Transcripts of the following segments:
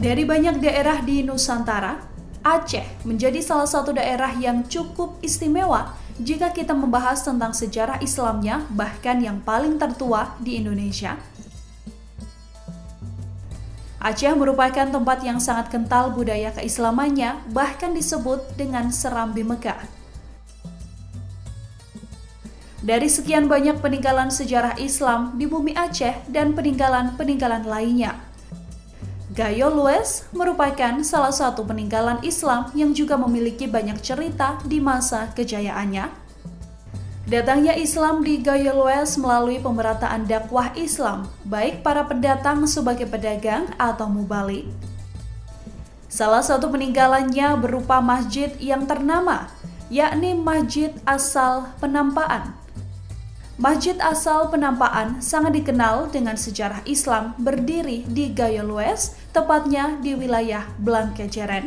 Dari banyak daerah di Nusantara, Aceh menjadi salah satu daerah yang cukup istimewa jika kita membahas tentang sejarah Islamnya, bahkan yang paling tertua di Indonesia. Aceh merupakan tempat yang sangat kental budaya keislamannya, bahkan disebut dengan Serambi Mekah. Dari sekian banyak peninggalan sejarah Islam di bumi Aceh dan peninggalan-peninggalan lainnya, Gayo Lues merupakan salah satu peninggalan Islam yang juga memiliki banyak cerita di masa kejayaannya. Datangnya Islam di Gayo Lues melalui pemerataan dakwah Islam, baik para pendatang sebagai pedagang atau mubalik. Salah satu peninggalannya berupa masjid yang ternama, yakni Masjid Asal Penampaan. Masjid Asal Penampaan sangat dikenal dengan sejarah Islam, berdiri di Gayo Lues, tepatnya di wilayah Blangkejeren.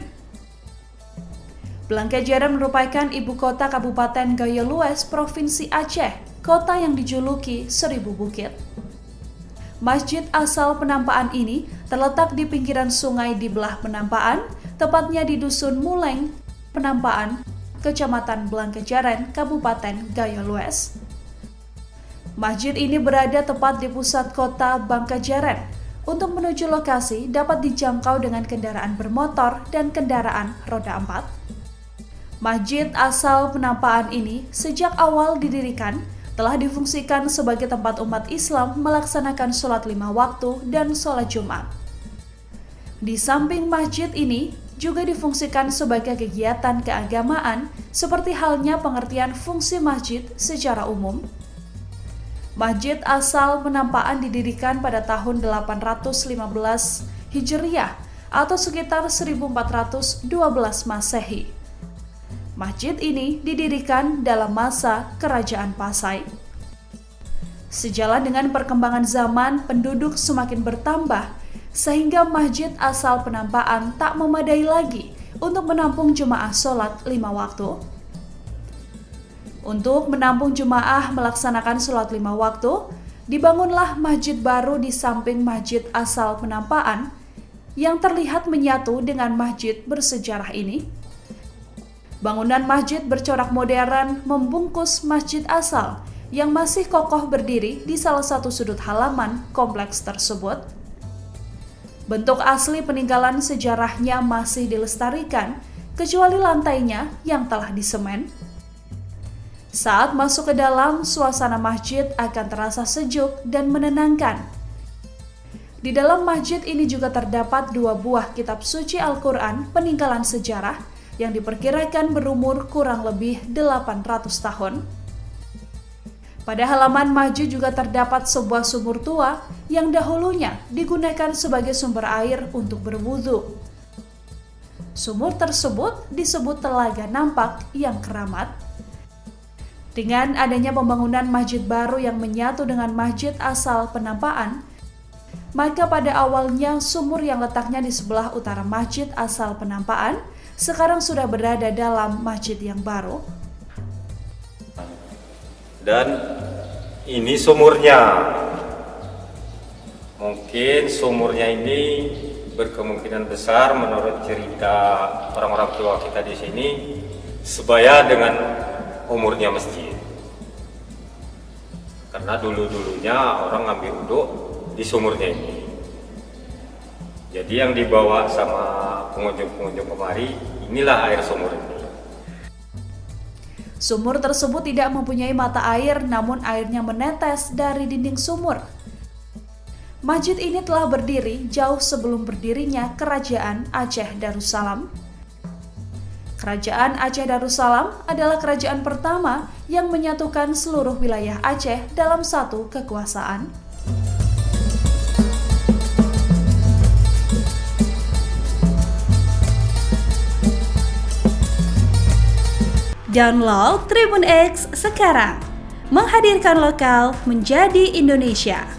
Blangkejeren merupakan ibu kota Kabupaten Gayo Lues, Provinsi Aceh, kota yang dijuluki Seribu Bukit. Masjid Asal Penampaan ini terletak di pinggiran sungai di belah Penampaan, tepatnya di Dusun Muleng, Penampaan, Kecamatan Blangkejeren, Kabupaten Gayo Lues. Masjid ini berada tepat di pusat kota Blangkejeren. Untuk menuju lokasi dapat dijangkau dengan kendaraan bermotor dan kendaraan roda 4. Masjid Asal Penampaan ini sejak awal didirikan telah difungsikan sebagai tempat umat Islam melaksanakan sholat 5 waktu dan sholat Jumat. Di samping masjid ini juga difungsikan sebagai kegiatan keagamaan seperti halnya pengertian fungsi masjid secara umum. Masjid Asal Penampaan didirikan pada tahun 815 Hijriah atau sekitar 1412 Masehi. Masjid ini didirikan dalam masa Kerajaan Pasai. Sejalan dengan perkembangan zaman, penduduk semakin bertambah, sehingga Masjid Asal Penampaan tak memadai lagi untuk menampung jemaah sholat 5 waktu. Untuk menampung jemaah melaksanakan sholat 5 waktu, dibangunlah masjid baru di samping Masjid Asal Penampaan yang terlihat menyatu dengan masjid bersejarah ini. Bangunan masjid bercorak modern membungkus masjid asal yang masih kokoh berdiri di salah satu sudut halaman kompleks tersebut. Bentuk asli peninggalan sejarahnya masih dilestarikan, kecuali lantainya yang telah disemen. Saat masuk ke dalam, suasana masjid akan terasa sejuk dan menenangkan. Di dalam masjid ini juga terdapat 2 buah kitab suci Al-Quran peninggalan sejarah yang diperkirakan berumur kurang lebih 800 tahun. Pada halaman masjid juga terdapat sebuah sumur tua yang dahulunya digunakan sebagai sumber air untuk berwudu. Sumur tersebut disebut Telaga Nampak yang keramat. Dengan adanya pembangunan masjid baru yang menyatu dengan Masjid Asal Penampaan, maka pada awalnya sumur yang letaknya di sebelah utara Masjid Asal Penampaan sekarang sudah berada dalam masjid yang baru. Dan ini sumurnya. Mungkin sumurnya ini berkemungkinan besar menurut cerita orang-orang tua kita di sini sebaya dengan umurnya masjid. Karena dulu-dulunya orang ngambil wudhu di sumurnya ini. Jadi yang dibawa sama pengunjung-pengunjung kemari, inilah air sumur ini. Sumur tersebut tidak mempunyai mata air, namun airnya menetes dari dinding sumur. Masjid ini telah berdiri jauh sebelum berdirinya Kerajaan Aceh Darussalam. Kerajaan Aceh Darussalam adalah kerajaan pertama yang menyatukan seluruh wilayah Aceh dalam satu kekuasaan. Download Tribun X sekarang, menghadirkan lokal menjadi Indonesia.